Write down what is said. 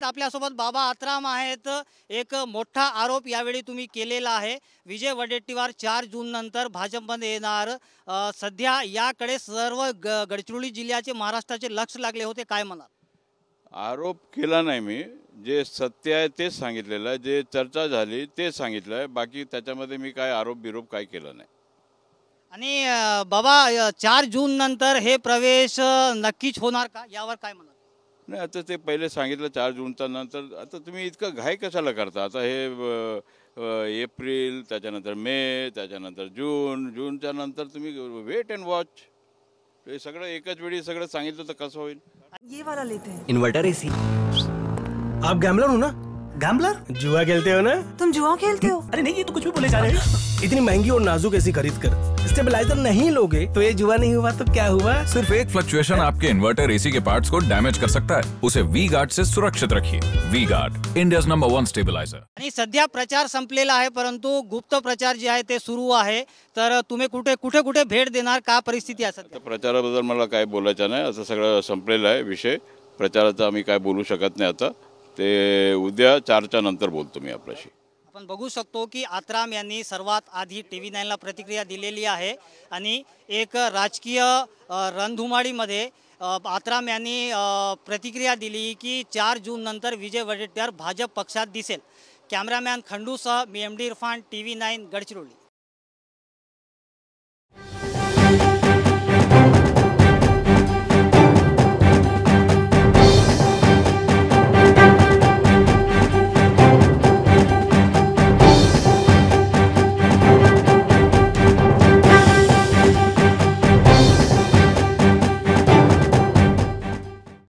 आपल्यासोबत बाबा आत्राम आहेत। एक मोठा आरोप यावेळी तुम्ही केलेला आहे। विजय वडेट्टीवार 4 जून नंतर भाजपमध्ये येणार। सध्या याकडे सर्व गडचिरोली जिल्ह्याचे महाराष्ट्राचे लक्ष लागले होते, काय म्हणाल? आरोप केला नाही मी, जे सत्य आहे तेच सांगितलेलं आहे, जे चर्चा झाली तेच सांगितलं आहे। बाकी त्याच्यामध्ये मी काय आरोप बिरोप काय केला नाही। आणि बाबा 4 जून नंतर हे प्रवेश नक्कीच होणार का, यावर काय म्हणाल? नाही, आता ते पहिले सांगितलं 4 जूनच्या नंतर। आता तुम्ही इतकं घाई कशाला करता? आता हे एप्रिल, त्याच्यानंतर मे, त्याच्यानंतर जून, जूनच्या नंतर तुम्ही वेट अँड वॉच। हे सगळं एकच वेळी सगळं सांगितलं तर कसं होईल? ये वाला लेते हैं। Inverter AC. आप गैम्बलर हो ना? गैम्बलर? जुआ खेलते हो ना? तुम जुआ खेलते हो? अरे नहीं, ये तो कुछ भी बोले जा रहे हैं। इतनी महंगी और नाजुक एसी खरीद कर स्टेबलाइजर नहीं लोगे तो ये जुआ नहीं हुआ तो क्या हुआ? सिर्फ एक फ्लक्चुएशन आपके इन्वर्टर एसी के पार्ट्स को डैमेज कर सकता है। उसे वी गार्ड से सुरक्षित रखिए। V Guard, India's number 1 stabiliser. आणि सध्या प्रचार संपलेला आहे, परंतु गुप्त प्रचार जे आहे ते सुरू आहे। तर तुम्ही कुठे कुठे कुठे भेट देणार, का परिस्थिती आहे सध्या? प्रचाराबद्दल मला काय बोलायचं नाही। असं सगळं संपलेलं आहे विषय प्रचाराचा। आम्ही काय बोलू शकत नाही आता। ते उद्या 4च्या नंतर बोलतो मी आपल्याशी। आपण बघू शकतो की आत्राम यांनी सर्वात आधी TV9 ला प्रतिक्रिया दिलेली आहे आणि एक राजकीय रणधुमाळीमध्ये आत्राम यांनी प्रतिक्रिया दिली की 4 जून नंतर विजय वडेट्टीवार भाजप पक्षात दिसेल। कॅमेरामॅन खंडूसह मी MD इरफान, TV9 गडचिरोली।